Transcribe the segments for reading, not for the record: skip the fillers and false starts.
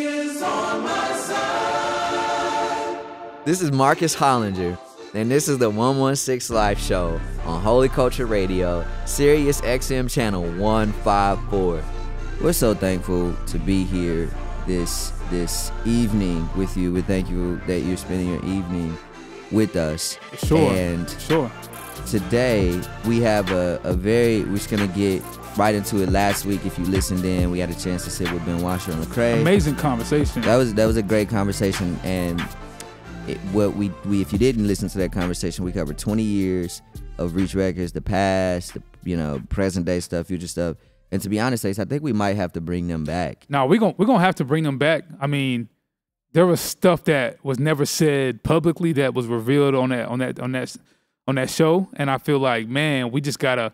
is on my side. This is Marcus Hollinger, and this is the 116 Live Show on Holy Culture Radio, SiriusXM channel 154. We're so thankful to be here this evening with you. We thank you that you're spending your evening with us. Sure. And sure. Today we have we're just gonna get right into it. Last week, if you listened in, we had a chance to sit with Ben Washer and Lecrae. Amazing conversation. That was a great conversation, and if you didn't listen to that conversation, we covered 20 years of Reach Records, the past, present day stuff, future stuff. And to be honest, Ace, I think we might have to bring them back. No, we're gonna have to bring them back. I mean, there was stuff that was never said publicly that was revealed on that show, and I feel like, man, we just gotta.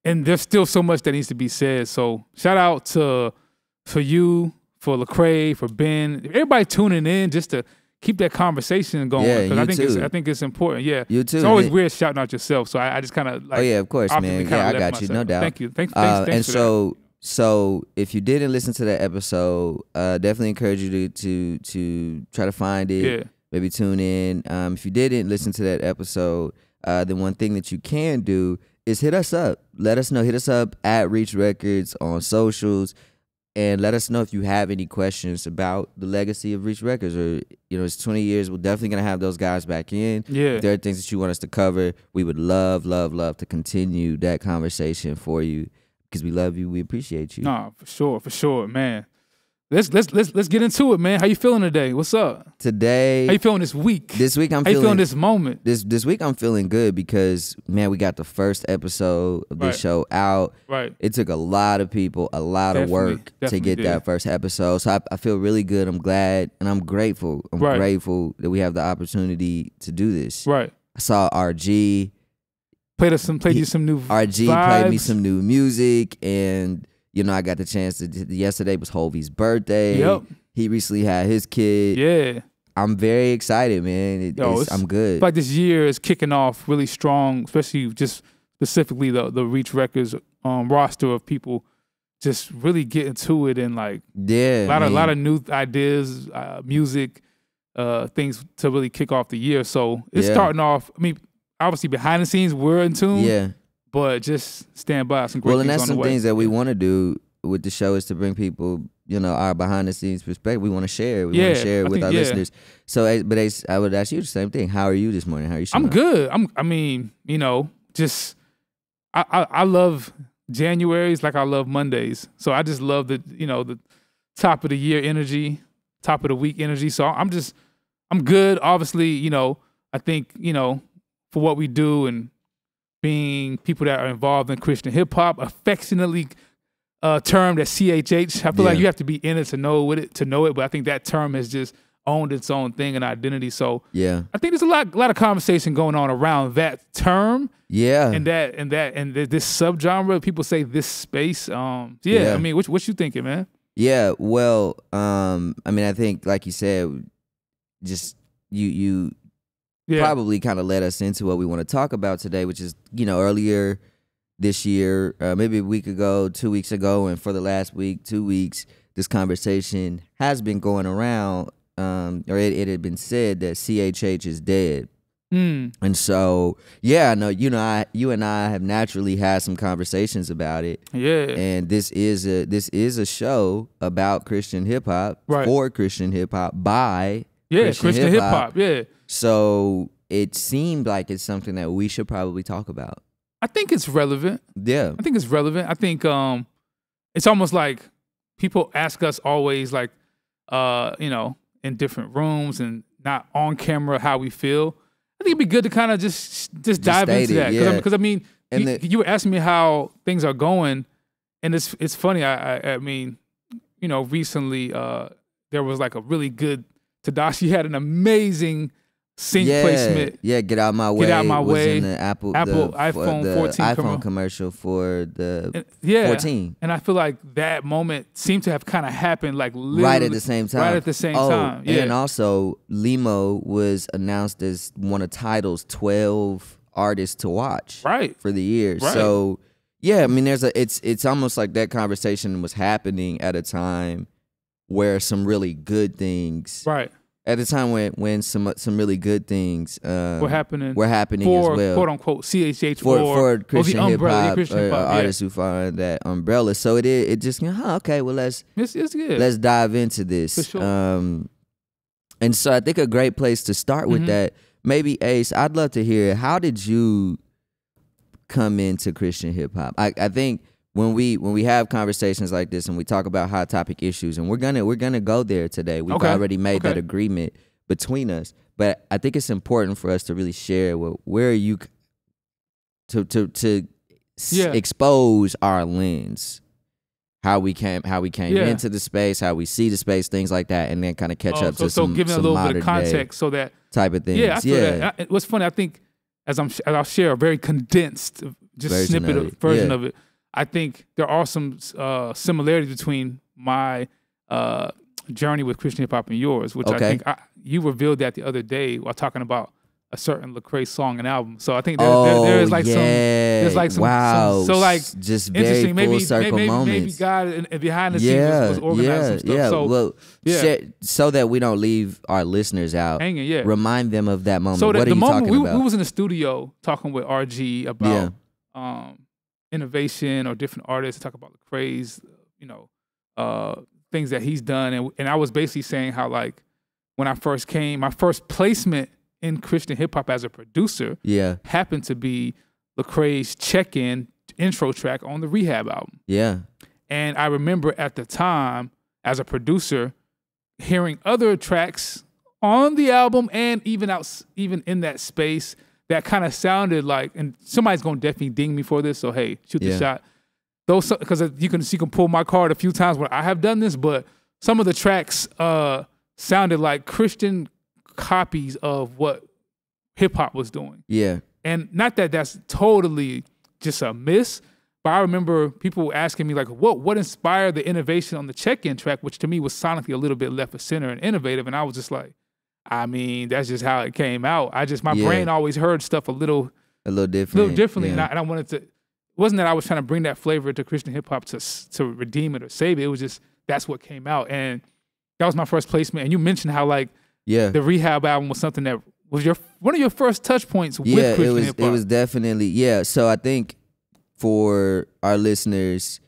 And there's still so much that needs to be said. So shout out for you, for Lecrae, for Ben, everybody tuning in just to keep that conversation going. Yeah, you I think it's important. Yeah, you too. It's always weird shouting out yourself. So I just kind of like. Oh yeah, of course, man. Yeah, I got you, no doubt. Thank you. Thanks. And so if you didn't listen to that episode, definitely encourage you to try to find it. Yeah. Maybe tune in. If you didn't listen to that episode, then one thing that you can do is hit us up. Let us know. Hit us up at Reach Records on socials, and let us know if you have any questions about the legacy of Reach Records. Or it's 20 years. We're definitely gonna have those guys back in. Yeah. If there are things that you want us to cover, we would love to continue that conversation for you because we love you. We appreciate you. No, for sure, man. Let's get into it, man. How you feeling today? What's up? Today, how you feeling this week? This week I'm how feeling. You feeling this moment? This week I'm feeling good because, man, we got the first episode of this show out. Right. It took a lot of people, a lot of work to get that first episode. So I feel really good. I'm glad and I'm grateful. I'm grateful that we have the opportunity to do this. Right. I saw RG. Played you some new RG vibes. Played me some new music, and I got the chance to. Yesterday was Hovey's birthday. Yep. He recently had his kid. Yeah. I'm very excited, man. I'm good. Like this year is kicking off really strong, especially just specifically the Reach Records roster of people just really getting to it, and like a lot of new ideas, music, things to really kick off the year. So it's starting off. I mean, obviously behind the scenes we're in tune. Yeah. But just stand by some great things on the way. Well, and that's some things that we want to do with the show is to bring people, our behind the scenes perspective. We want to share. We want to share it with our listeners. So, I would ask you the same thing. How are you this morning? How are you? I'm good. I love Januaries like I love Mondays. So I just love the top of the year energy, top of the week energy. So I'm good. Obviously, I think, for what we do and being people that are involved in Christian hip hop, affectionately termed as CHH. I feel like you have to be in it to know it, but I think that term has just owned its own thing and identity. So I think there's a lot of conversation going on around that term. Yeah. And this subgenre. People say this space. I mean, what you thinking, man? Yeah. Well, I think like you said, just you probably kind of led us into what we want to talk about today, which is, earlier this year, maybe a week ago, 2 weeks ago, and for the last week, 2 weeks, this conversation has been going around, or it had been said that CHH is dead. And so, I know, you and I have naturally had some conversations about it. Yeah. And this is a show about Christian hip hop, for Christian hip hop, by Christian hip hop. Yeah. So it seemed like it's something that we should probably talk about. I think it's relevant. Yeah. I think it's relevant. I think it's almost like people ask us always like, in different rooms and not on camera how we feel. I think it'd be good to kind of just dive into that. Because I mean, you were asking me how things are going, and it's funny. I mean, recently there was like a really good, Tadashi had an amazing sync placement. Yeah, Get Out My Way. Get Out My was Way. In the iPhone 14 commercial for the 14. And I feel like that moment seemed to have kind of happened like literally right at the same time. Right at the same time. Yeah. And also Limo was announced as one of Tidal's 12 artists to watch for the year. Right. So yeah, I mean it's almost like that conversation was happening at a time where some really good things, right, at the time when some really good things were happening as well, quote unquote CHH for Christian the hip umbrella, hop artists who fall under that umbrella. So it just okay, well it's good. let's dive into this. For sure. And so I think a great place to start with that, maybe Ace, I'd love to hear, how did you come into Christian hip hop? I think when we have conversations like this and we talk about hot topic issues, and we're gonna go there today. We've already made that agreement between us, but I think it's important for us to really share where you to expose our lens. How we came into the space, how we see the space, things like that, and then kind of catch up to some giving a little bit of context so that type of things. Yeah, I feel that. What's funny, I think as I'll share a very condensed version of it. I think there are some similarities between my journey with Christian hip hop and yours, which I think you revealed that the other day while talking about a certain Lecrae song and album. So I think there is like some wow. So like just interesting. Very full circle moments. Maybe God behind the scenes was organizing some stuff. So so that we don't leave our listeners out. Hanging, Remind them of that moment. So what are the you moment talking about? We was in the studio talking with RG about innovation or different artists, talk about Lecrae's, things that he's done, and I was basically saying how like when I first came, my first placement in Christian hip hop as a producer happened to be Lecrae's check-in intro track on the Rehab album. Yeah. And I remember at the time as a producer hearing other tracks on the album and even in that space that kind of sounded like, and somebody's gonna definitely ding me for this, so hey, shoot the shot. Those, because you can pull my card a few times where I have done this, but some of the tracks sounded like Christian copies of what hip hop was doing. Yeah. And not that that's totally just a miss, but I remember people asking me like, what inspired the innovation on the check-in track, which to me was sonically a little bit left of center and innovative. And I was just like, I mean, that's just how it came out. My brain always heard stuff a little differently. Yeah. And I wanted to, it wasn't that I was trying to bring that flavor to Christian hip hop to redeem it or save it. It was just, that's what came out. And that was my first placement. And you mentioned how like, the Rehab album was something that was one of your first touch points with Christian hip hop. It was definitely, So I think for our listeners,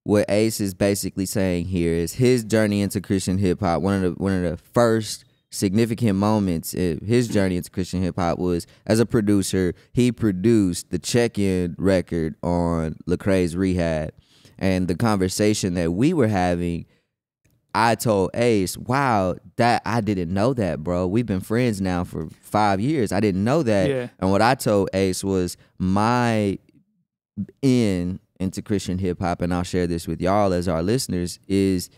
what Ace is basically saying here is his journey into Christian hip hop. One of the first significant moments in his journey into Christian hip hop was as a producer. He produced the check-in record on Lecrae's Rehab, and the conversation that we were having, I told Ace, wow, that I didn't know that, bro. We've been friends now for 5 years. I didn't know that. Yeah. And what I told Ace was my into Christian hip hop, and I'll share this with y'all as our listeners, is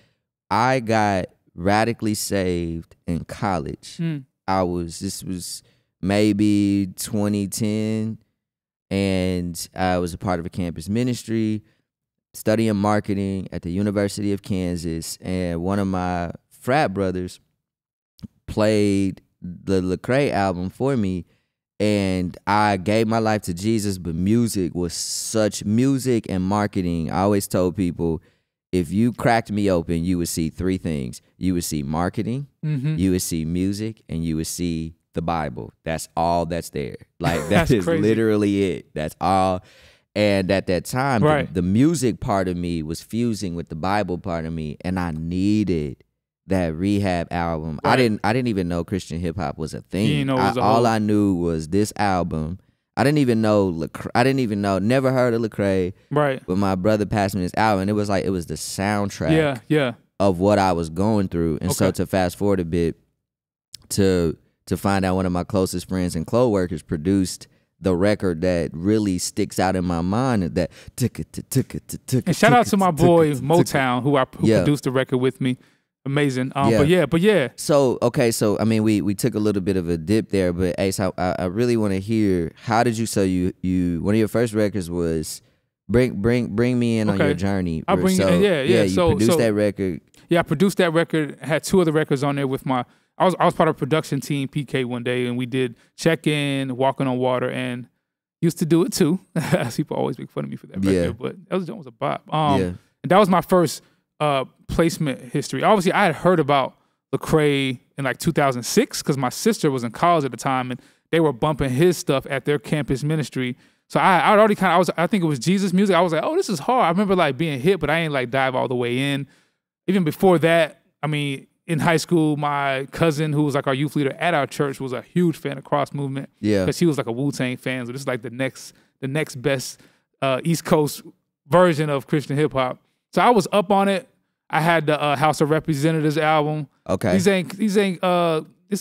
I got radically saved in college. This was maybe 2010, and I was a part of a campus ministry, studying marketing at the University of Kansas, and one of my frat brothers played the Lecrae album for me, and I gave my life to Jesus, but music and marketing. I always told people, if you cracked me open, you would see three things. You would see marketing, you would see music, and you would see the Bible. That's all that's there. Like, that is crazy. Literally it. That's all. And at that time, the music part of me was fusing with the Bible part of me, and I needed that Rehab album. Right. I didn't even know Christian hip hop was a thing. All I knew was this album. I didn't even know never heard of Lecrae. Right. But my brother passed me this album, and it was the soundtrack of what I was going through. And so to fast forward a bit, to find out one of my closest friends and co-workers produced the record that really sticks out in my mind, that and shout out to my boy Motown who produced the record with me. Amazing. But yeah. So I mean, we took a little bit of a dip there, but Ace, I really want to hear, how did you? So you one of your first records was Bring Me In on your journey. I'll bring you in. Yeah. You produced that record. Yeah, I produced that record. Had two other records on there with I was part of a production team, PK, one day, and we did Check In, Walking on Water, and used to do it too. People always make fun of me for that record, but that was a bop. And that was my first placement history. Obviously, I had heard about Lecrae in like 2006 because my sister was in college at the time and they were bumping his stuff at their campus ministry. So I already I think it was Jesus music. I was like, oh, this is hard. I remember like being hit, but I ain't like dive all the way in. Even before that, I mean, in high school, my cousin who was like our youth leader at our church was a huge fan of Cross Movement. Yeah. Because he was like a Wu-Tang fan. So this is like the next best East Coast version of Christian hip hop. So I was up on it. I had the House of Representatives album. Okay. This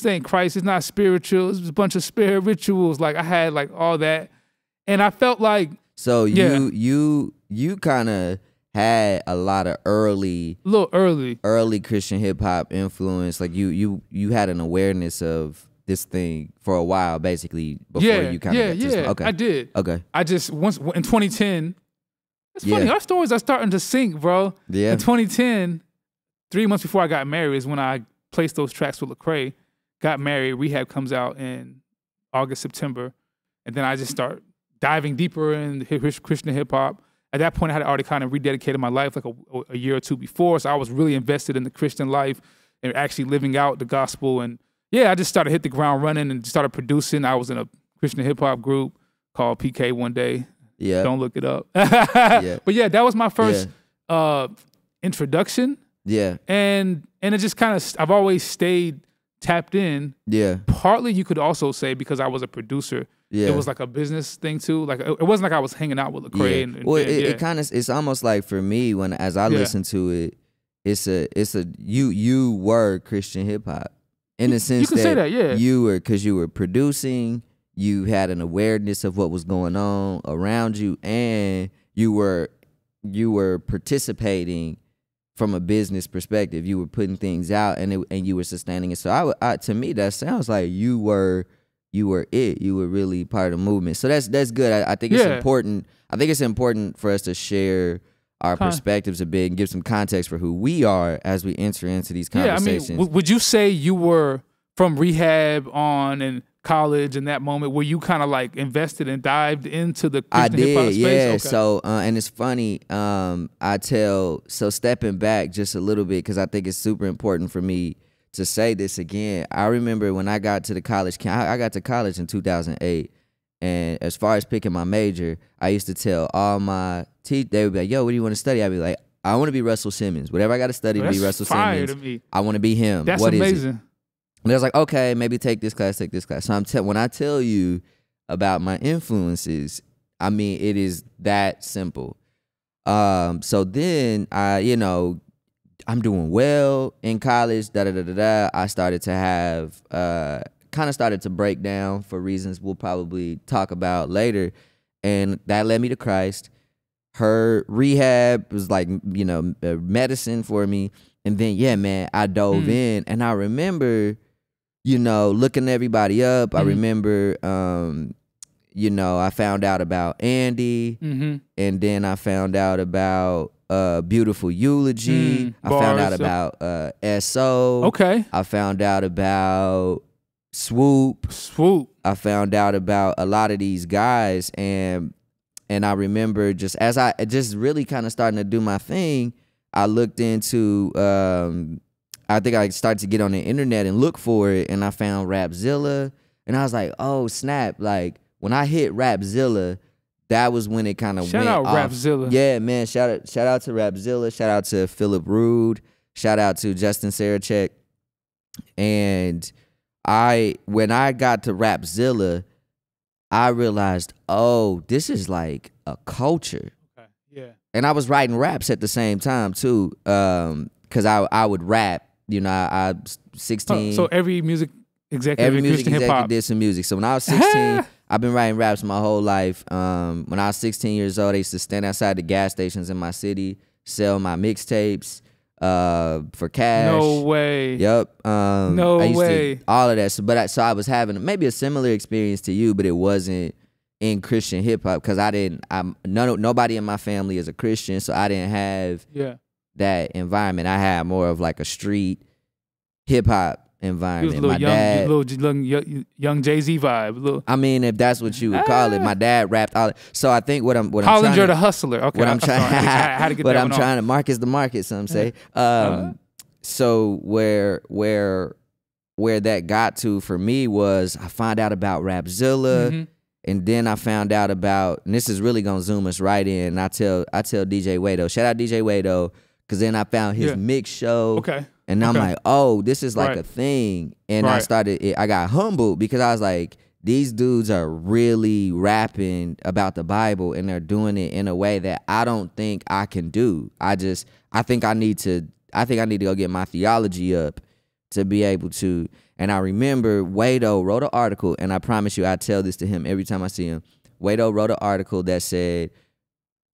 ain't Christ. It's not spiritual. It's a bunch of spirit rituals. Like I had like all that. And I felt like you kind of had a lot of early Christian hip hop influence. Like you had an awareness of this thing for a while, basically before you kind of okay. I did. Okay. I just once in 2010. It's funny. Our stories are starting to sync, bro. Yeah. In 2010, 3 months before I got married is when I placed those tracks with Lecrae. Got married. Rehab comes out in August, September, and then I just start diving deeper in Christian hip hop. At that point, I had already kind of rededicated my life like a year or two before, so I was really invested in the Christian life and actually living out the gospel. And I just started hit the ground running and started producing. I was in a Christian hip hop group called PK one day. Yeah, don't look it up. But that was my first introduction. Yeah, and it just kind of I've always stayed tapped in. Yeah, partly you could also say because I was a producer. Yeah, it was like a business thing too. Like it wasn't like I was hanging out with Lecrae. Yeah. Well, it kind of it's almost like for me as I listen to it, it's a you were Christian hip hop in the sense you can say that you were because you were producing, you had an awareness of what was going on around you, and you were participating from a business perspective. You were putting things out and you were sustaining it. So to me that sounds like you were really part of the movement. So that's good. I think it's important. I think it's important for us to share our perspectives a bit and give some context for who we are as we enter into these conversations. I mean, would you say you were from rehab on and college in that moment where you kind of like invested and dived into the Christian hip hop space? Yeah. Okay. So and it's funny. Stepping back just a little bit because I think it's super important for me to say this again. I remember when I got to the college I got to college in 2008, and as far as picking my major, I used to tell all my teachers, they would be like, yo, what do you want to study? I'd be like, I want to be Russell Simmons. Whatever I got to study to be Russell Simmons, to me. I want to be him. That's what amazing. Is it? And I was like, okay, maybe take this class. So when I tell you about my influences, I mean, it is that simple. So then I'm doing well in college, I started to have, kind of started to break down for reasons we'll probably talk about later. And that led me to Christ. Her rehab was like, medicine for me. And then, I dove in. And I remember, looking everybody up. I remember, I found out about Andy. And then I found out about Beautiful Eulogy. I found out about SO. Okay. I found out about Swoop. I found out about a lot of these guys, and I remember just as I just really kind of starting to do my thing, I looked into I think I started to get on the internet and look for it, and I found Rapzilla, and I was like, oh snap, like when I hit Rapzilla, that was when it kind of went off. Shout out Rapzilla. Yeah, man. Shout out to Rapzilla. Shout out to Philip Rude. Shout out to Justin Sarachek. And when I got to Rapzilla, I realized, oh, this is like a culture. Okay. Yeah. And I was writing raps at the same time too, because I would rap. I 16. So every music executive did some music. So when I was 16. I've been writing raps my whole life. When I was 16 years old, I used to stand outside the gas stations in my city, sell my mixtapes for cash. No way. Yep. No way. All of that. So I was having maybe a similar experience to you, but it wasn't in Christian hip hop because nobody in my family is a Christian, so I didn't have that environment. I had more of like a street hip hop environment. My my dad, young Jay-Z vibe. I mean, if that's what you would call it, my dad rapped all. So I think what I'm Hollinger trying to, the Hustler. Okay, what I'm trying, I had to get what that I'm one trying off. to Marcus the market. Some say. So where that got to for me was I found out about Rapzilla. And then I found out about, and this is really gonna zoom us right in. I tell DJ Wado, shout out DJ Wado, because then I found his mix show. Okay. And I'm like, oh, this is like a thing. And I got humbled because I was like, these dudes are really rapping about the Bible and they're doing it in a way that I don't think I can do. I think I need to go get my theology up to be able to. And I remember Wado wrote an article, and I promise you I tell this to him every time I see him. Wado wrote an article that said,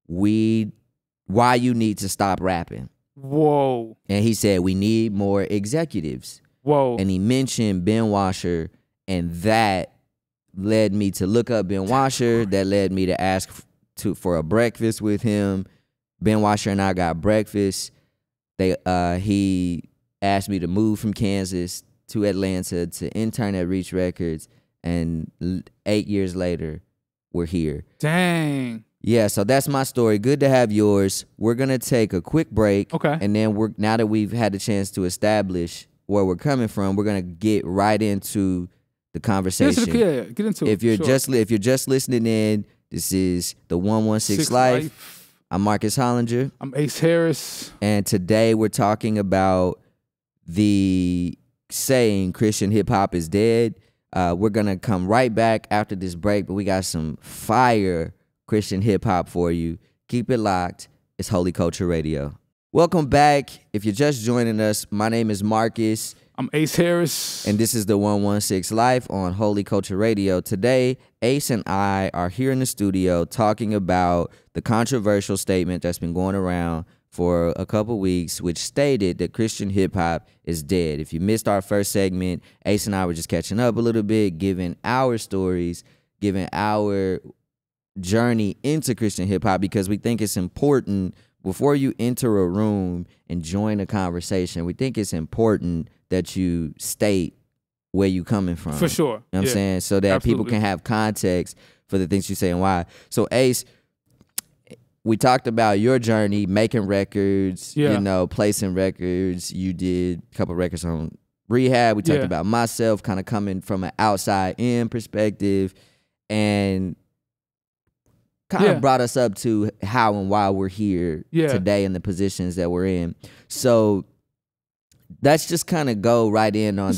why you need to stop rapping. Whoa. And he said, we need more executives. Whoa. And he mentioned Ben Washer, and that led me to look up Ben Washer. That led me to ask for a breakfast with him. Ben Washer and I got breakfast. He asked me to move from Kansas to Atlanta to intern at Reach Records, and 8 years later, we're here. Dang. Yeah, so that's my story. Good to have yours. We're gonna take a quick break. Okay. And then now that we've had the chance to establish where we're coming from, we're gonna get right into the conversation. Get into it. If you're just listening in, this is the 116 Life. I'm Marcus Hollinger. I'm Ace Harris. And today we're talking about the saying Christian hip hop is dead. We're gonna come right back after this break, but we got some fire Christian hip hop for you. Keep it locked. It's Holy Culture Radio. Welcome back. If you're just joining us, my name is Marcus. I'm Ace Harris. And this is the 116 Life on Holy Culture Radio. Today, Ace and I are here in the studio talking about the controversial statement that's been going around for a couple weeks, which stated that Christian hip-hop is dead. If you missed our first segment, Ace and I were just catching up a little bit, giving our stories, giving our journey into Christian hip-hop, because we think it's important, before you enter a room and join a conversation, we think it's important that you state where you coming from. For sure. You know what I'm saying? So that people can have context for the things you say and why. So Ace, we talked about your journey making records, placing records. You did a couple records on Rehab. We talked about myself kind of coming from an outside in perspective, and kind of brought us up to how and why we're here today and the positions that we're in. So let's just kind of go right in on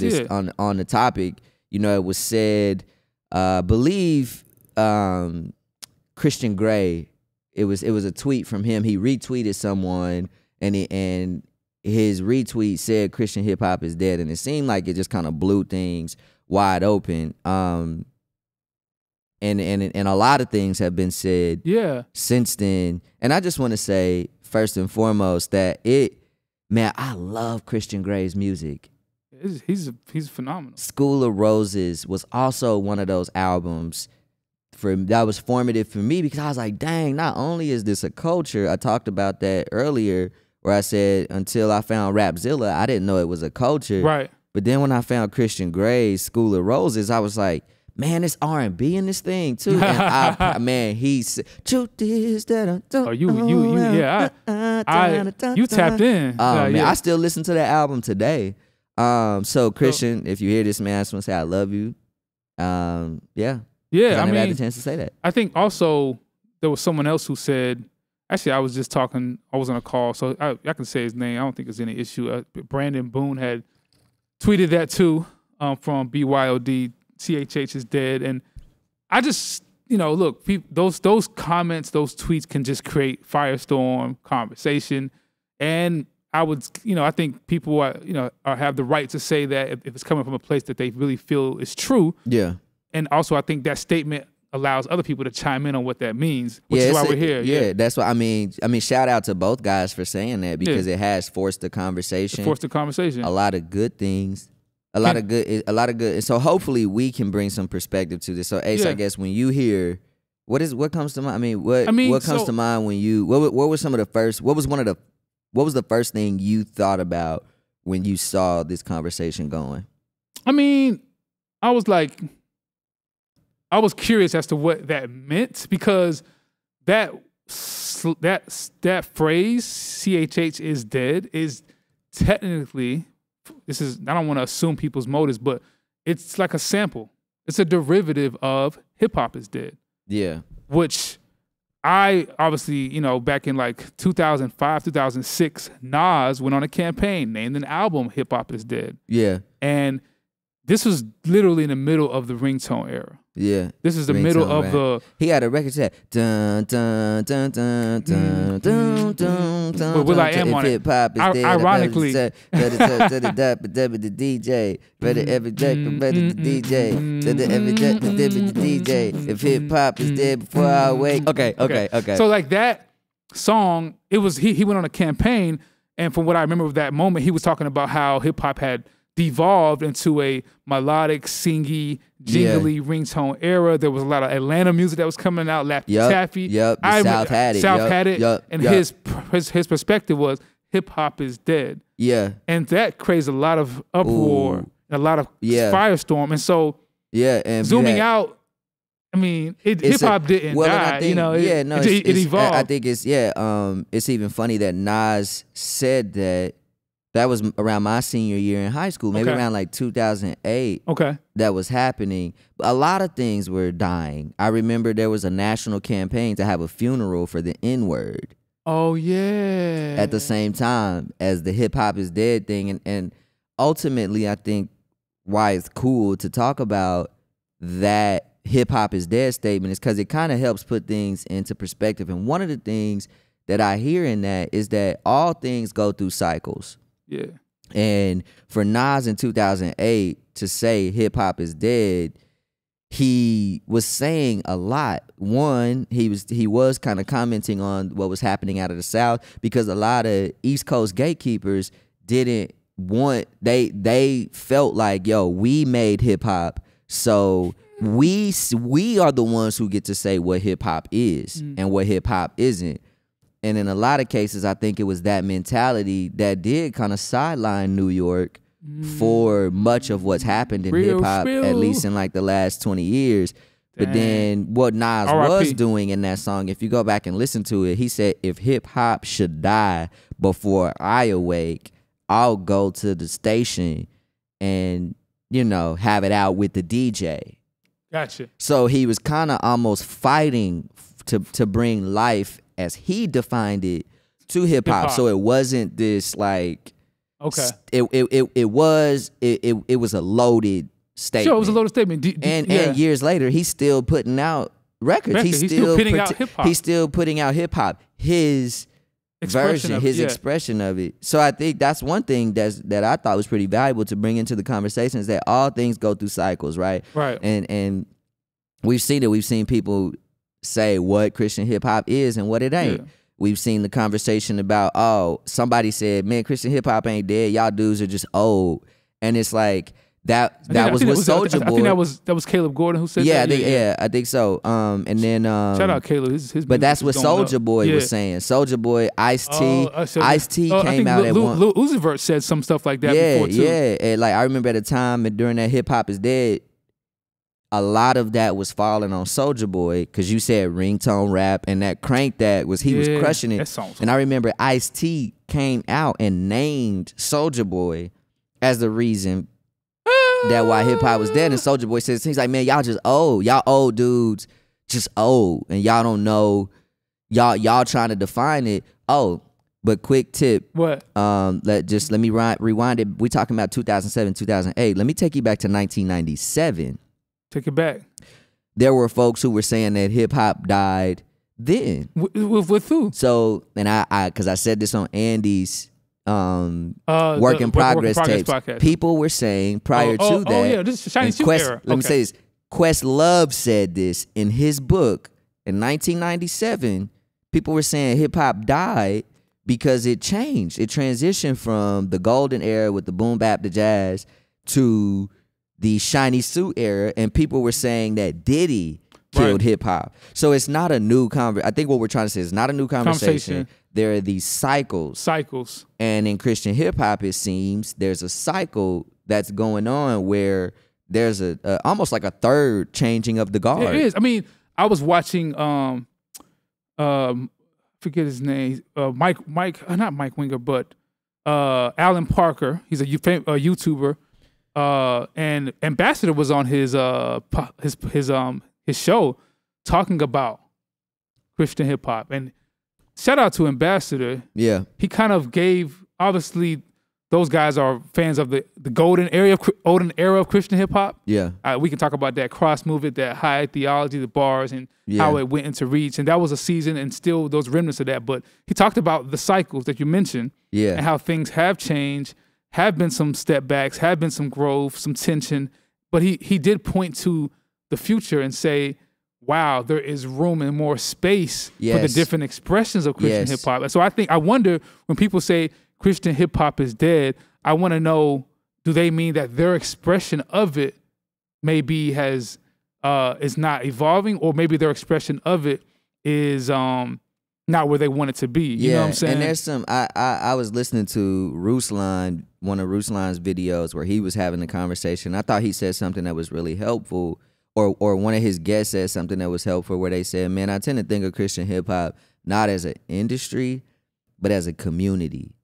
on the topic. It was said, believe Christian Gray. It was a tweet from him. He retweeted someone, and his retweet said Christian hip hop is dead, and it seemed like it just kind of blew things wide open. And a lot of things have been said since then. And I just want to say first and foremost that I love Christian Gray's music. He's phenomenal. School of Roses was also one of those albums that was formative for me, because I was like, dang, not only is this a culture, I talked about that earlier where I said until I found Rapzilla, I didn't know it was a culture. Right. But then when I found Christian Gray's School of Roses, I was like, man, there's R&B in this thing too. And he's truth is that I don't. You tapped in. I still listen to that album today. So Christian, if you hear this, man, I just want to say I love you. Yeah, I never had the chance to say that. I think also there was someone else who said, actually, I was just talking, I was on a call, so I can say his name. I don't think there's any issue. Brandon Boone had tweeted that too from BYOD, CHH is dead. And I just, look, those comments, those tweets can just create firestorm conversation. And I think people have the right to say that if it's coming from a place that they really feel is true. Yeah. And also, I think that statement allows other people to chime in on what that means, which is why we're here. Yeah, that's what I mean. Shout out to both guys for saying that, because it has forced the conversation. A lot of good things. A lot of good. So hopefully we can bring some perspective to this. So Ace, I guess when you hear, what comes to mind? What comes to mind when you? What was the first thing you thought about when you saw this conversation going? I mean, I was curious as to what that meant, because that phrase CHH is dead is technically, I don't want to assume people's motives, but it's like a sample. It's a derivative of hip hop is dead. Yeah. Which I obviously, back in like 2005, 2006, Nas went on a campaign, named an album Hip Hop is Dead. Yeah. And this was literally in the middle of the ringtone era. Yeah. This is the middle of the... He had a record set. Dun, dun, dun, dun, dun, dun, dun, dun, With Will.i.am on it. Hip-hop is dead. Ironically. The DJ. Better every jack, better the DJ. Better every jack, better the DJ. If hip-hop is dead before I wake. Okay. So like that song, it was... He went on a campaign, and from what I remember of that moment, he was talking about how hip-hop had devolved into a melodic, singy, jingly ringtone era. There was a lot of Atlanta music that was coming out. Laffy Taffy. South had it. South had it. And his perspective was hip hop is dead. Yeah. And that creates a lot of uproar, a lot of firestorm. And so and zooming out, I mean, hip hop didn't die. It evolved. I think it's even funny that Nas said that. That was around my senior year in high school, maybe around like 2008. Okay. That was happening. A lot of things were dying. I remember there was a national campaign to have a funeral for the N-word. Oh, yeah. At the same time as the hip hop is dead thing. And ultimately, I think why it's cool to talk about that hip hop is dead statement is because it kind of helps put things into perspective. And one of the things that I hear in that is that all things go through cycles. Yeah. And for Nas in 2008 to say hip hop is dead, he was saying a lot. One, he was kind of commenting on what was happening out of the South, because a lot of East Coast gatekeepers didn't want, they felt like, yo, we made hip hop, so we are the ones who get to say what hip hop is and what hip hop isn't. And in a lot of cases, I think it was that mentality that did kind of sideline New York for much of what's happened in hip hop, at least in like the last 20 years. But then what Nas was doing in that song, if you go back and listen to it, he said, if hip hop should die before I awake, I'll go to the station and, have it out with the DJ. Gotcha. So he was kind of almost fighting to bring life as he defined it to hip hop. So it wasn't this like, it was a loaded statement. Sure, it was a loaded statement. And years later, he's still putting out records. He's still putting out hip hop. He's still putting out hip hop. His version, his expression of it. So I think that's one thing that I thought was pretty valuable to bring into the conversation, is that all things go through cycles, right? Right. And we've seen it. We've seen people say what Christian hip hop is and what it ain't. Yeah. We've seen the conversation about, somebody said, man, Christian hip hop ain't dead. Y'all dudes are just old. And it's like that was what Soulja Boy. I think that was Caleb Gordon who said that. I think so. And then shout out Caleb. His but that's what Soulja Boy was saying. Soulja Boy, Ice-T. Ice-T came out at one. Lil Uzi Vert said some stuff like that before too. Yeah. And like I remember at a time during that hip hop is dead, a lot of that was falling on Soulja Boy, because you said ringtone rap, and that Crank That was was crushing it. And I remember Ice-T came out and named Soulja Boy as the reason that why hip hop was dead. And Soulja Boy says, he's like, man, y'all just old. Y'all old dudes, just old, and y'all don't know. Y'all trying to define it. Oh, but quick tip. What? Let me rewind it. We talking about 2007, 2008. Let me take you back to 1997. Take it back. There were folks who were saying that hip hop died then. With who? So, and because I said this on Andy's Work in Progress tapes. Podcast. People were saying prior to that. Oh yeah, this is Shiny Suit era. Let me say this. Questlove said this in his book in 1997. People were saying hip hop died because it changed. It transitioned from the golden era with the boom bap, the jazz, to the shiny suit era, and people were saying that Diddy killed hip hop. So it's not a new conversation. I think what we're trying to say is not a new conversation. There are these cycles. And in Christian hip hop, it seems there's a cycle that's going on where there's a almost like a third changing of the guard. It is. I mean, I was watching forget his name, not Mike Winger, but Alan Parker. He's a YouTuber, and Ambassador was on his show talking about Christian hip hop. And shout out to Ambassador. Yeah, he kind of gave, obviously those guys are fans of the golden era of Christian hip hop. Yeah, we can talk about that cross movement, that high theology, the bars, and how it went into reach. And that was a season, and still those remnants of that. But he talked about the cycles that you mentioned, and how things have changed, have been some step backs, have been some growth, some tension. But he did point to the future and say, wow, there is room and more space for the different expressions of Christian hip hop. So I wonder when people say Christian hip hop is dead, I want to know, do they mean that their expression of it maybe is not evolving, or maybe their expression of it is not where they want it to be? You know what I'm saying? And there's some, I was listening to Ruslan, one of Ruslan's videos where he was having a conversation. I thought he said something that was really helpful, or one of his guests said something that was helpful, where they said, man, I tend to think of Christian hip hop not as an industry, but as a community.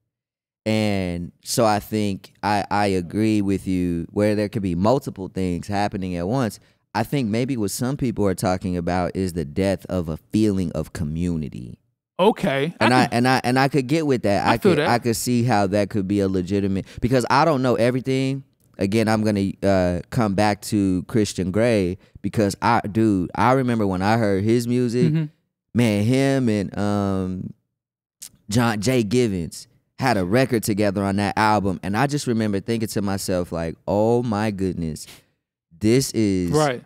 And so I think I agree with you where there could be multiple things happening at once. I think maybe what some people are talking about is the death of a feeling of community. Okay. And I could get with that. I could see how that could be a legitimate, because I don't know everything. Again, I'm gonna come back to Christian Grey, because I remember when I heard his music, man, him and John J. Givens had a record together on that album, and I just remember thinking to myself, like, oh my goodness, this is right.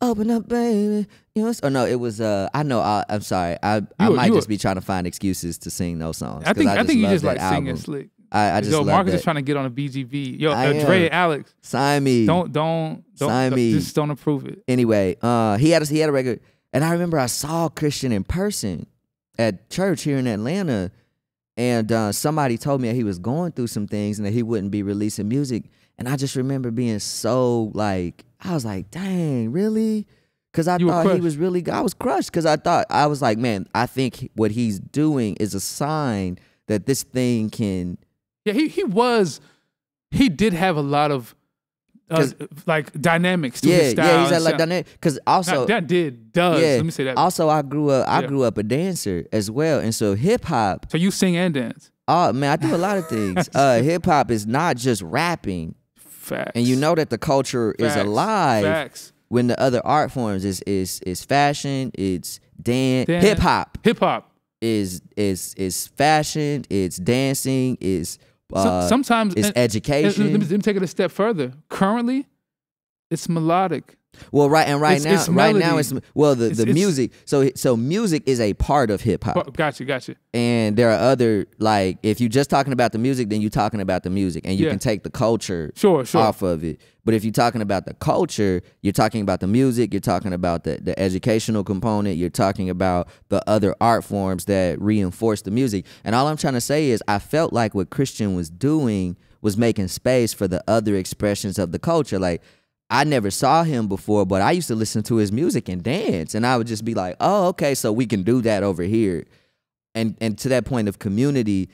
Open up, baby. You know, or no, it was. I'm sorry. I might just be trying to find excuses to sing those songs. I think you just like album. singing slick. I just love Marcus that. is trying to get on a BGV. Yo, Dre and Alex. Sign me. Don't Sign me. Just don't approve it. Anyway, he had a record, and I remember I saw Christian in person at church here in Atlanta. And somebody told me that he was going through some things and that he wouldn't be releasing music. And I just remember being so like, I was like, dang, really? Because I thought he was really, I was crushed, because I was like, man, I think what he's doing is a sign that this thing can. Yeah, he did have a lot of like dynamics to his style. Yeah, he's had like dynamic. Because also let me say that. Also, I grew up a dancer as well, and so hip hop. So you sing and dance? Oh man, I do a lot of things. Hip hop is not just rapping. Facts. And you know that the culture is alive. Facts. When the other art forms is fashion, it's dance. Hip hop is fashion, it's dancing, it's sometimes it's education. Let me take it a step further. Currently, it's melodic. Well, right now it's the music. So music is a part of hip hop. Gotcha. And there are other, like, if you're just talking about the music, then you're talking about the music, and you can take the culture off of it. But if you're talking about the culture, you're talking about the music, you're talking about the educational component, you're talking about the other art forms that reinforce the music. And all I'm trying to say is, I felt like what Christian was doing was making space for the other expressions of the culture. Like, I never saw him before, but I used to listen to his music and dance, and I would just be like, oh, okay, so we can do that over here. And to that point of community,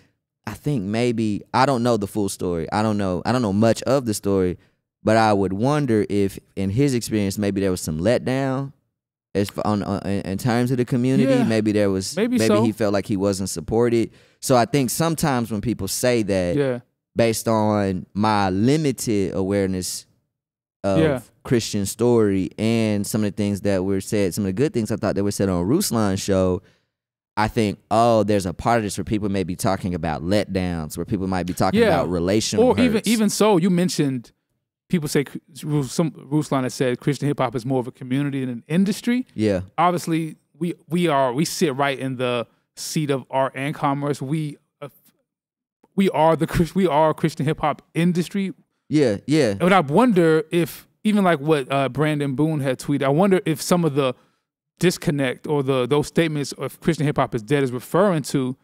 I think maybe, I don't know the full story. I don't know much of the story, but I would wonder if in his experience, maybe there was some letdown in terms of the community. Yeah, maybe he felt like he wasn't supported. So I think sometimes when people say that, based on my limited awareness of Christian story and some of the things that were said, some of the good things I thought that were said on Ruslan's show, I think, there's a part of this where people may be talking about letdowns, where people might be talking about relational hurts. Or even so, you mentioned people say, Ruslan has said Christian hip hop is more of a community than an industry. Yeah. Obviously, we sit right in the seat of art and commerce. We are a Christian hip hop industry. Yeah. And I wonder if, even like what Brandon Boone had tweeted, I wonder if some of the disconnect or those statements of Christian hip hop is dead is referring to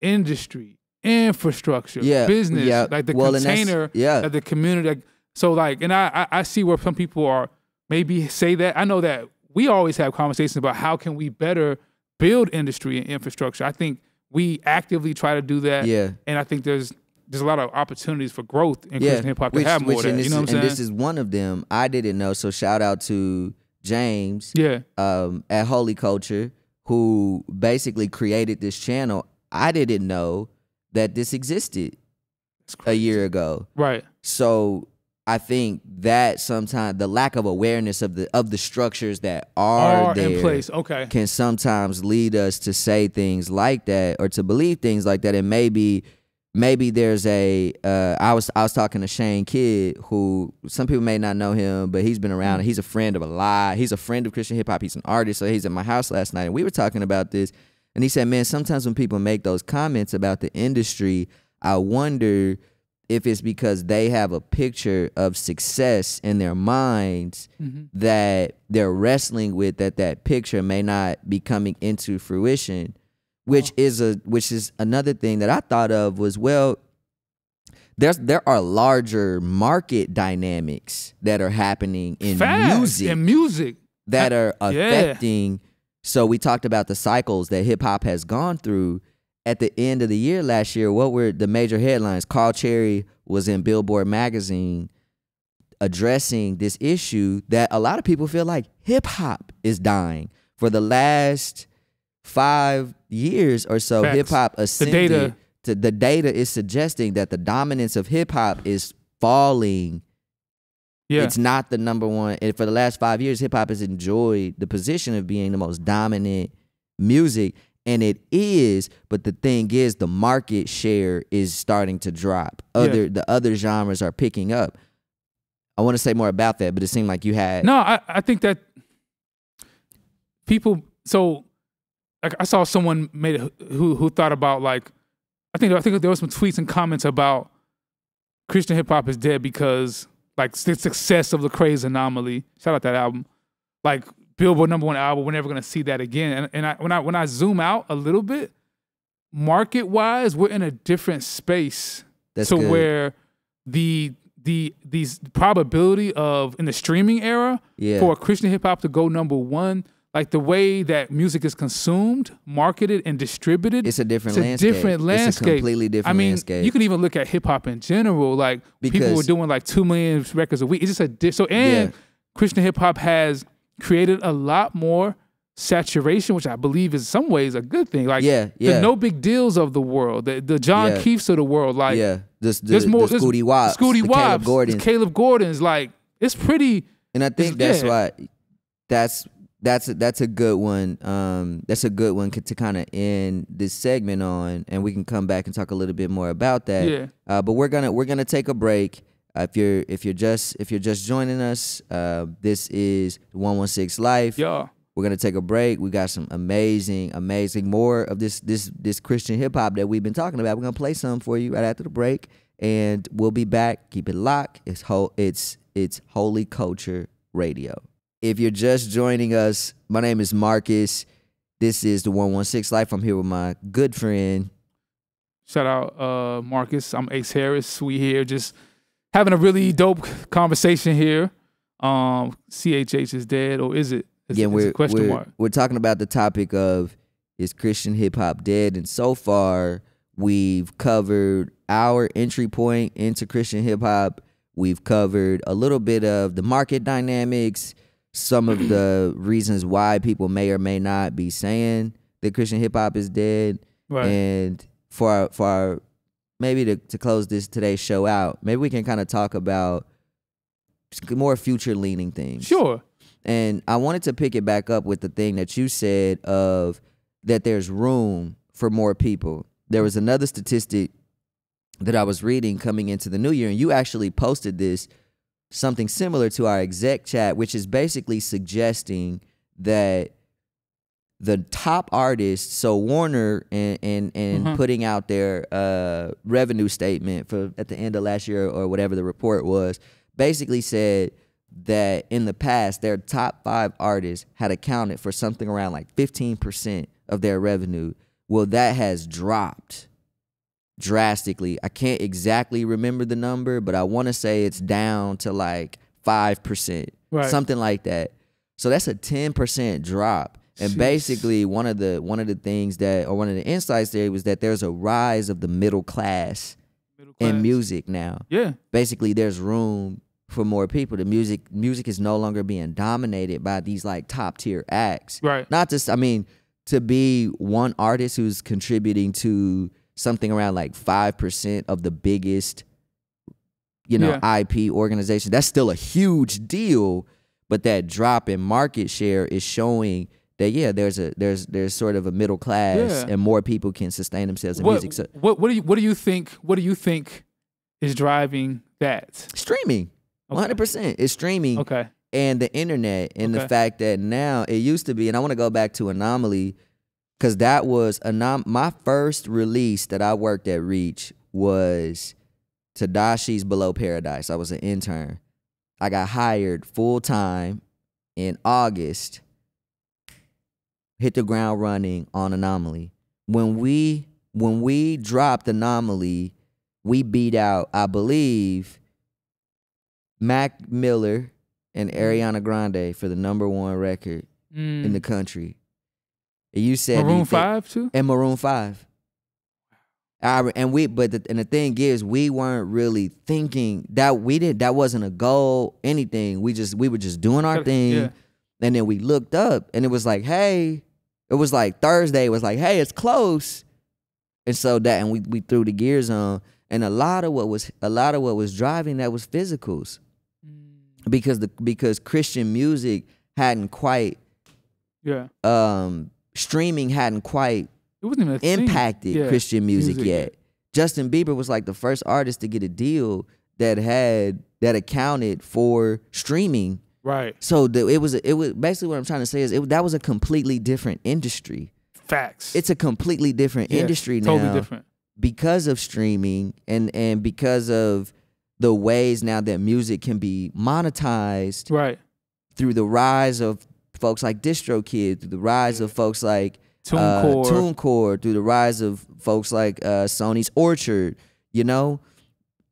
industry. infrastructure, business, like the container that the community. Like, so like, and I see where some people are maybe say that. I know that we always have conversations about how can we better build industry and infrastructure. I think we actively try to do that. Yeah. And I think there's a lot of opportunities for growth in Christian hip hop to have more of that. You know what I'm saying? And this is one of them. I didn't know. So shout out to James at Holy Culture, who basically created this channel. I didn't know that this existed a year ago. Right. So I think that sometimes the lack of awareness of the structures that are there in place, can sometimes lead us to say things like that or to believe things like that. And maybe there's I was talking to Shane Kidd, who some people may not know him, but he's been around. He's a friend of a lot. He's a friend of Christian hip hop. He's an artist. So he's at my house last night and we were talking about this. And he said, man, sometimes when people make those comments about the industry, I wonder if it's because they have a picture of success in their minds that they're wrestling with, that picture may not be coming into fruition, which is another thing that I thought of was, well, there are larger market dynamics that are happening in music that are affecting. So we talked about the cycles that hip hop has gone through. At the end of the year last year, what were the major headlines? Carl Cherry was in Billboard magazine addressing this issue that a lot of people feel like hip hop is dying. For the last 5 years or so, hip hop ascended. The data is suggesting that the dominance of hip hop is falling. Yeah. It's not the number one. And for the last 5 years, hip hop has enjoyed the position of being the most dominant music. And it is, but the thing is, the market share is starting to drop. The other genres are picking up. I want to say more about that, but it seemed like you had. No, I think that people. So, like, I saw someone made it who thought about, like, I think there was some tweets and comments about Christian hip hop is dead because, like, the success of Lecrae's Anomaly. Shout out that album. Like, Billboard #1 album, we're never gonna see that again. And when I zoom out a little bit, market wise, we're in a different space. That's good. Where the probability of in the streaming era for Christian hip hop to go #1, like the way that music is consumed, marketed, and distributed, it's a different landscape. It's a completely different landscape. You can even look at hip hop in general. Like, people were doing like 2 million records a week. It's just Christian hip hop has created a lot more saturation, which I believe is in some ways a good thing. Like the No Big Deals of the world, the John Keefes of the world. Like there's more. The Scooty Wops, the Caleb Gordons. Like, it's pretty. And I think that's why that's a good one. That's a good one to kind of end this segment on, and we can come back and talk a little bit more about that. Yeah. But we're gonna take a break. If you're just joining us, this is 116 Life. Yeah. We're gonna take a break. We got some amazing more of this Christian hip hop that we've been talking about. We're gonna play some for you right after the break, and we'll be back. Keep it locked. It's Holy Culture Radio. If you're just joining us, my name is Marcus. This is the 116 Life. I'm here with my good friend. Shout out Marcus. I'm Ace Harris. We here just having a really dope conversation here. CHH is dead, or is it? We're talking about the topic of, is Christian hip hop dead? And so far, we've covered our entry point into Christian hip hop. We've covered a little bit of the market dynamics, some of the reasons why people may or may not be saying that Christian hip hop is dead. Right. And for our maybe to close today's show out, maybe we can kind of talk about more future-leaning things. Sure. And I wanted to pick it back up with the thing that you said of that there's room for more people. There was another statistic that I was reading coming into the new year, and you actually posted this, something similar to our exec chat, which is basically suggesting that the top artists, so Warner and putting out their revenue statement for at the end of last year or whatever the report was, basically said that in the past their top 5 artists had accounted for something around like 15% of their revenue. Well, that has dropped drastically. I can't exactly remember the number, but I want to say it's down to like 5%, something like that. So that's a 10% drop. And basically one of the things that, or one of the insights there was that there's a rise of the middle class in music now. Yeah. Basically there's room for more people. The music is no longer being dominated by these like top tier acts. Right. Not just, I mean, to be one artist who's contributing to something around like 5% of the biggest, IP organization, that's still a huge deal. But that drop in market share is showing that there's sort of a middle class and more people can sustain themselves in music. So, what do you think is driving that? Streaming. 100%. It's streaming. Okay. And the internet and the fact that now it used to be, and I want to go back to Anomaly, because that was my first release that I worked at Reach was Tedashi's Below Paradise. I was an intern. I got hired full time in August. Hit the ground running on Anomaly. When we dropped Anomaly, we beat out, I believe, Mac Miller and Ariana Grande for the #1 record in the country. And you said Maroon 5 too? And Maroon 5. But the thing is, we weren't really thinking that wasn't a goal, anything. We were just doing our thing. Yeah. And then we looked up and it was like, hey, it was like Thursday, it was like, hey, it's close. And so we threw the gears on. And a lot of what was driving that was physicals. Because Christian music hadn't quite streaming hadn't quite impacted Christian music yet. Justin Bieber was like the first artist to get a deal that accounted for streaming. Right. So it was basically what I'm trying to say is that was a completely different industry. Facts. It's a completely different industry now. Totally different. Because of streaming and because of the ways now that music can be monetized. Right. Through the rise of folks like DistroKid, through the rise of folks like TuneCore, through the rise of folks like Sony's Orchard,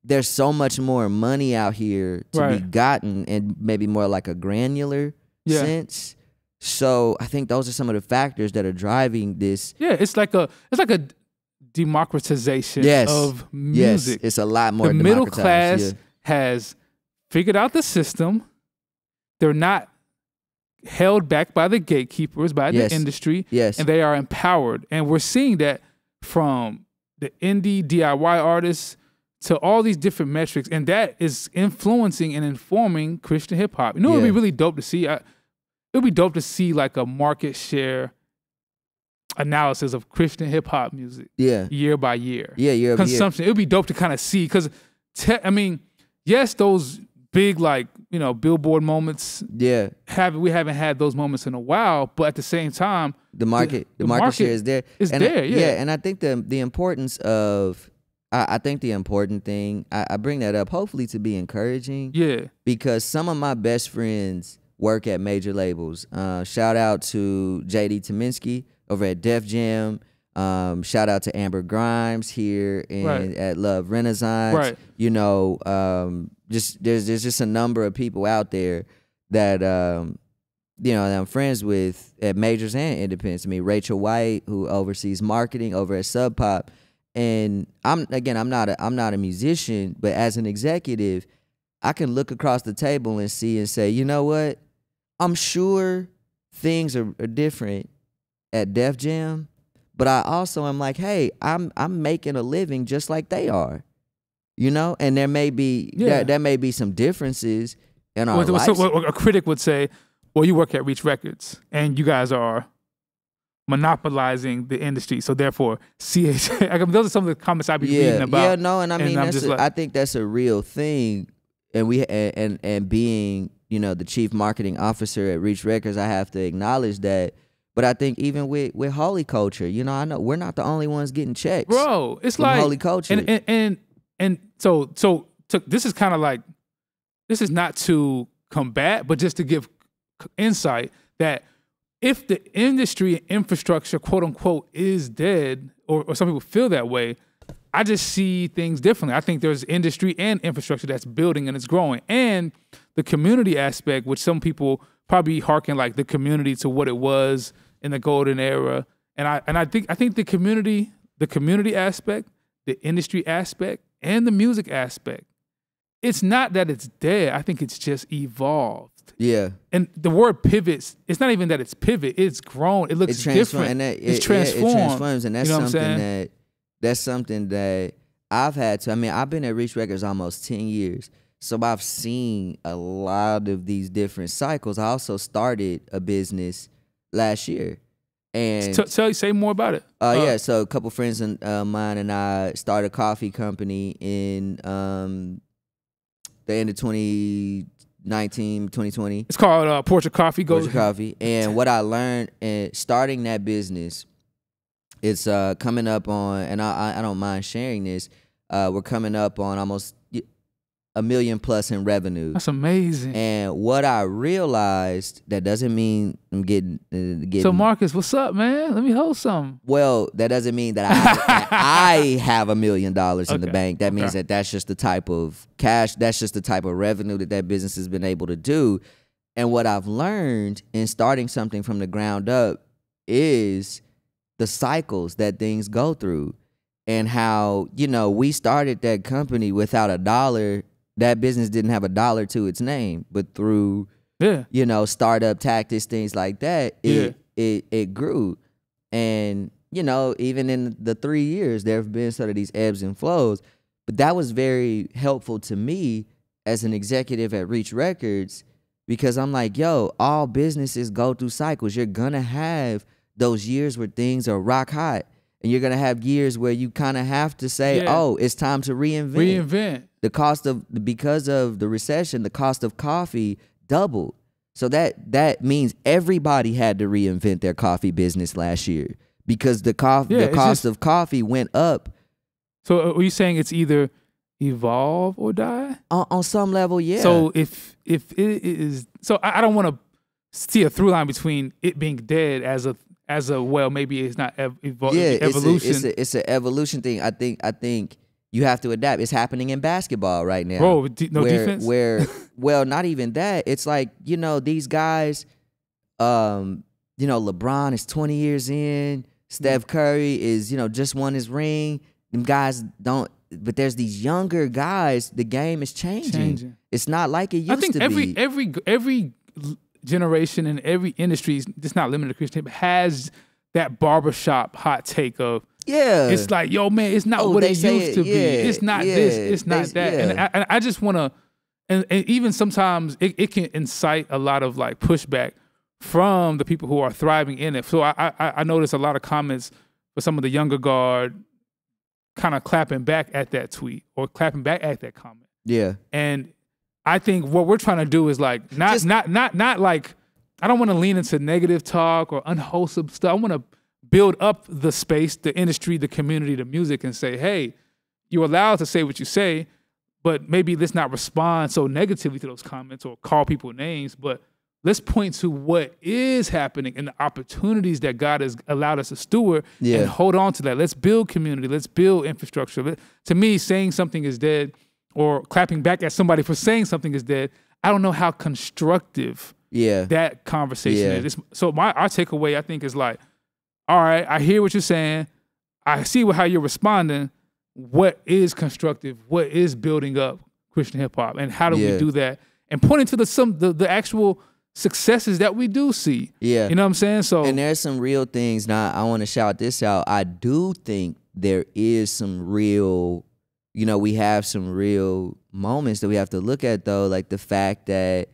there's so much more money out here to be gotten, and maybe more like a granular sense. So I think those are some of the factors that are driving this. Yeah, it's like a democratization of music. Yes, it's a lot more. The middle class has figured out the system. They're not held back by the gatekeepers, by the industry, and they are empowered. And we're seeing that from the indie DIY artists to all these different metrics, and that is influencing and informing Christian hip hop. It would be really dope to see. It would be dope to see like a market share analysis of Christian hip hop music, year by year, year consumption. It would be dope to kind of see, because yes, those big Billboard moments. Yeah, we haven't had those moments in a while, but at the same time, the market share is there. It's there. And I think the importance of. I think the important thing, I bring that up hopefully to be encouraging. Yeah. Because some of my best friends work at major labels. Shout out to JD Tominski over at Def Jam. Shout out to Amber Grimes here at Love Renaissance. Right. There's just a number of people out there that that I'm friends with at majors and independents. I mean, Rachel White, who oversees marketing over at Sub Pop. And I'm not a musician, but as an executive, I can look across the table and see and say, you know what? I'm sure things are different at Def Jam, but I also am like, hey, I'm making a living just like they are, and there may be there may be some differences in our lives. So a critic would say, well, you work at Reach Records and you guys are monopolizing the industry, so therefore CHH. Those are some of the comments I've been reading about. Yeah, no, and I mean I think that's a real thing, and and being the chief marketing officer at Reach Records, I have to acknowledge that. But I think even with Holy Culture, I know we're not the only ones getting checks, bro. It's like Holy Culture, and so this is kind of like, this is not to combat, but just to give insight that if the industry and infrastructure, quote unquote, is dead, or some people feel that way, I just see things differently. I think there's industry and infrastructure that's building and it's growing, and the community aspect, which some people probably harken like the community to what it was in the golden era. And I think the community aspect, the industry aspect, and the music aspect, it's not that it's dead. I think it's just evolved. Yeah. And the word pivots, it's not even that it's pivot, it's grown. It looks different. And it's transformed. It transforms, and that's something that I've had to. I mean, I've been at Reach Records almost 10 years. So I've seen a lot of these different cycles. I also started a business last year. And say more about it. Yeah, so a couple friends of mine and I started a coffee company in the end of 2019, 2020. It's called Portrait Coffee. Portrait Coffee. And what I learned in starting that business, it's coming up on, and I don't mind sharing this, we're coming up on almost $1 million plus in revenue. That's amazing. And what I realized, that doesn't mean I'm getting. So Marcus, what's up, man? Let me hold some. Well, that doesn't mean that I have $1 million in the bank. That means that's just the type of cash. That's just the type of revenue that business has been able to do. And what I've learned in starting something from the ground up is the cycles that things go through, and how, we started that company without $1. That business didn't have $1 to its name, but through, startup tactics, things like that, it grew. And, even in the 3 years, there have been sort of these ebbs and flows. But that was very helpful to me as an executive at Reach Records, because I'm like, all businesses go through cycles. You're going to have those years where things are rock hot. And you're going to have years where you kind of have to say, it's time to reinvent. Because of the recession, the cost of coffee doubled. So that means everybody had to reinvent their coffee business last year, because the cost of coffee went up. So are you saying it's either evolve or die? On some level, yeah. So if it is, so I don't want to see a through line between it being dead as a well, maybe it's not evolution. It's an evolution thing. I think you have to adapt. It's happening in basketball right now. Bro, defense? Well, not even that. It's like, these guys, LeBron is 20 years in. Steph Curry is, just won his ring. Them guys don't, but there's these younger guys. The game is changing. It's not like it used to be. I think every generation in every industry, it's not limited to Christian, but has that barbershop hot take of, it's like, yo, man, it's not what it used to be. It's not this, it's not that. And I just want to, and even sometimes it can incite a lot of like pushback from the people who are thriving in it. So I noticed a lot of comments for some of the younger guard kind of clapping back at that tweet or clapping back at that comment. Yeah. And I think what we're trying to do is like not like, I don't want to lean into negative talk or unwholesome stuff. I want to build up the space, the industry, the community, the music, and say, hey, you're allowed to say what you say, but maybe let's not respond so negatively to those comments or call people names, but let's point to what is happening and the opportunities that God has allowed us to steward and hold on to that. Let's build community. Let's build infrastructure. To me, saying something is dead or clapping back at somebody for saying something is dead, I don't know how constructive that conversation is. So our takeaway, I think, is like, all right, I hear what you're saying. I see how you're responding. What is constructive? What is building up Christian hip hop? And how do we do that? And pointing to the actual successes that we do see. Yeah. You know what I'm saying? So, and there's some real things. Now, I want to shout this out. I do think there is some real, we have some real moments that we have to look at, though, like the fact that,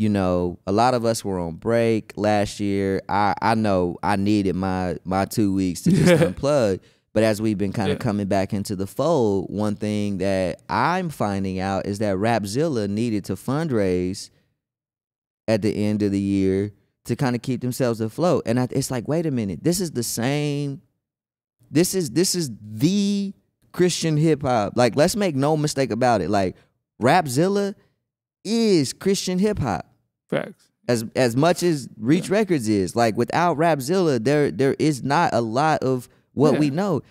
a lot of us were on break last year. I know I needed my 2 weeks to just unplug. But as we've been kind of coming back into the fold, one thing that I'm finding out is that Rapzilla needed to fundraise at the end of the year to kind of keep themselves afloat. And it's like, wait a minute, this is the same. This is the Christian hip hop. Like, let's make no mistake about it. Like, Rapzilla is Christian hip hop. Facts. As much as Reach Records is. Like, without Rapzilla, there is not a lot of what we know.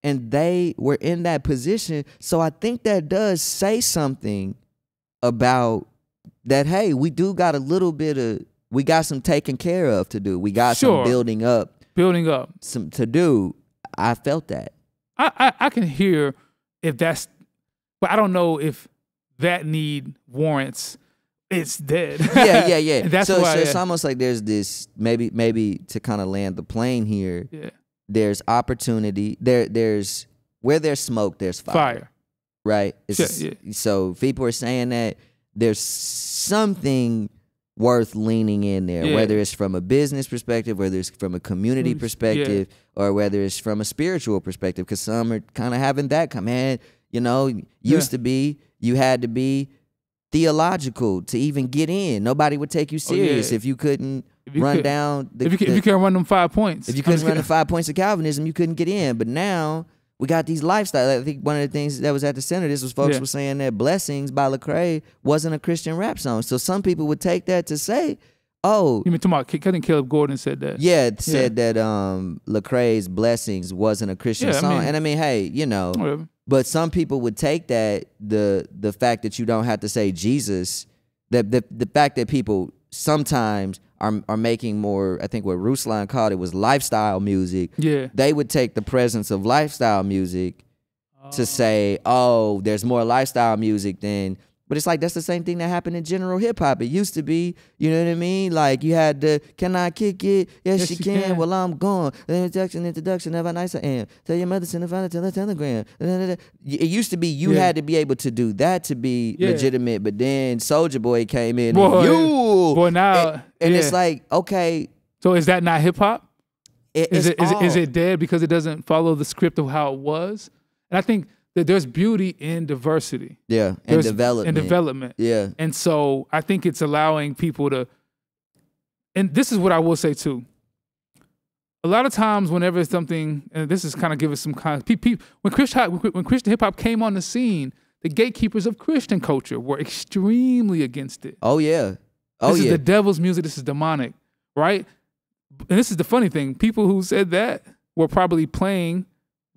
and they were in that position. So I think that does say something about that. Hey, we do got a little bit of, we got some taking care of to do. We got some building up some to do. I felt that. I can hear if that's, but I don't know if that need warrants. It's dead. Yeah. That's so, why it's almost like there's this, maybe to kind of land the plane here. Yeah. There's opportunity. There's where there's smoke, there's fire. Right? So people are saying that there's something worth leaning in there, whether it's from a business perspective, whether it's from a community perspective, or whether it's from a spiritual perspective, because some are kind of having that come, man, used to be, you had to be theological to even get in. Nobody would take you serious if you couldn't run down. If you can't run them 5 points. If you couldn't run the 5 points of Calvinism, you couldn't get in. But now we got these lifestyles. I think one of the things that was at the center of this was folks were saying that Blessings by Lecrae wasn't a Christian rap song. So some people would take that to say, oh. You mean talking about, I think Caleb Gordon said that. Yeah, said that Lecrae's Blessings wasn't a Christian song. And I mean, hey, whatever. But some people would take that, the fact that you don't have to say Jesus, the fact that people sometimes are making more, I think what Ruslan called it was lifestyle music. Yeah. They would take the presence of lifestyle music to say, oh, there's more lifestyle music than, but it's like that's the same thing that happened in general hip hop. It used to be, you know what I mean? Like you had the, can I kick it? Yes, you can. Well, I'm gone. Introduction, have a nice I am. Tell your mother, send a father, tell a telegram. It used to be you had to be able to do that to be legitimate, but then Soulja Boy came in and now and it's like, okay. So is that not hip hop? Is it dead because it doesn't follow the script of how it was? And I think that there's beauty in diversity. Yeah, and development. Yeah. And so I think it's allowing people to, and this is what I will say too. A lot of times whenever something, and this is kind of giving some kind of, when Christian hip hop came on the scene, the gatekeepers of Christian culture were extremely against it. Oh yeah. This is the devil's music, this is demonic, right? And this is the funny thing. People who said that were probably playing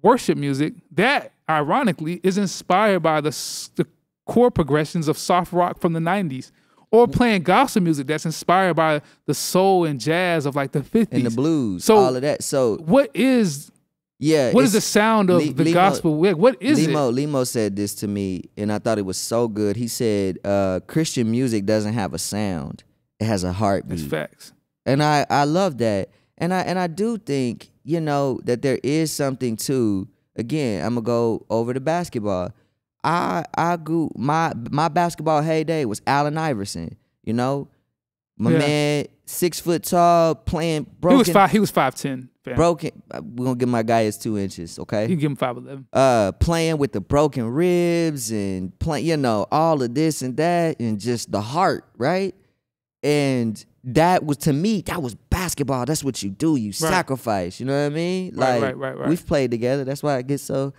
worship music that, ironically, is inspired by the core progressions of soft rock from the 90s, or playing gospel music that's inspired by the soul and jazz of like the 50s. And the blues, so all of that. So what is the sound of the gospel? What is it? Limo said this to me, and I thought it was so good. He said, Christian music doesn't have a sound. It has a heartbeat. That's facts. And I love that. And I do think, that there is something to, again, I'm gonna go over to basketball. I grew my basketball heyday was Allen Iverson. My man, 6 foot tall, playing broken. He was 5'10". Fam. Broken. We're gonna give my guy his 2 inches, okay? You can give him 5'11". Playing with the broken ribs and all of this and that, and just the heart, right? And that was, to me, that was basketball. That's what you do. You sacrifice. You know what I mean? Right. We've played together. That's why I get so.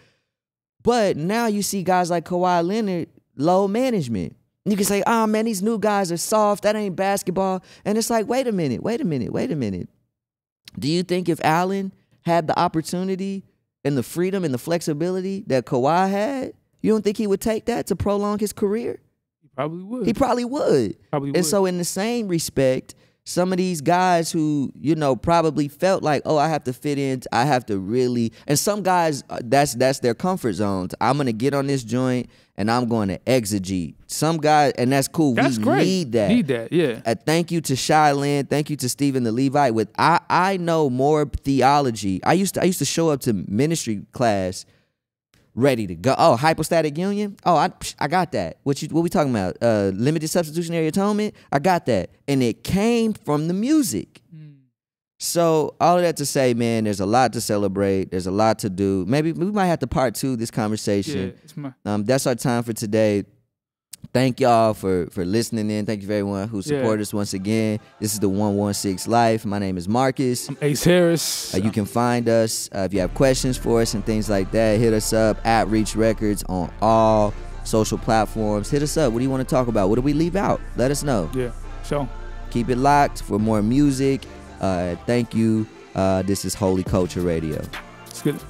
But now you see guys like Kawhi Leonard, low management. You can say, oh man, these new guys are soft. That ain't basketball. And it's like, wait a minute. Do you think if Allen had the opportunity and the freedom and the flexibility that Kawhi had, you don't think he would take that to prolong his career? He probably would. And so in the same respect, some of these guys who, probably felt like, oh, I have to fit in, I have to really, and some guys, that's their comfort zone. I'm going to get on this joint and I'm going to exegete. Some guys, and that's cool. That's great. Need that. Need that, yeah. Thank you to Shy Lynn. Thank you to Stephen the Levite. I know more theology. I used to show up to ministry class ready to go. Oh, hypostatic union? Oh, I got that. What we talking about? Limited substitutionary atonement? I got that. And it came from the music. So all of that to say, man, there's a lot to celebrate. There's a lot to do. Maybe we might have to part 2 this conversation. Yeah, that's our time for today. Thank y'all for listening in. Thank you for everyone who supported us once again. This is the 116 Life. My name is Marcus. I'm Ace Harris. You can find us if you have questions for us and things like that. Hit us up at Reach Records on all social platforms. Hit us up. What do you want to talk about? What do we leave out? Let us know. Yeah, sure. Keep it locked for more music. Thank you. This is Holy Culture Radio. Let's get it.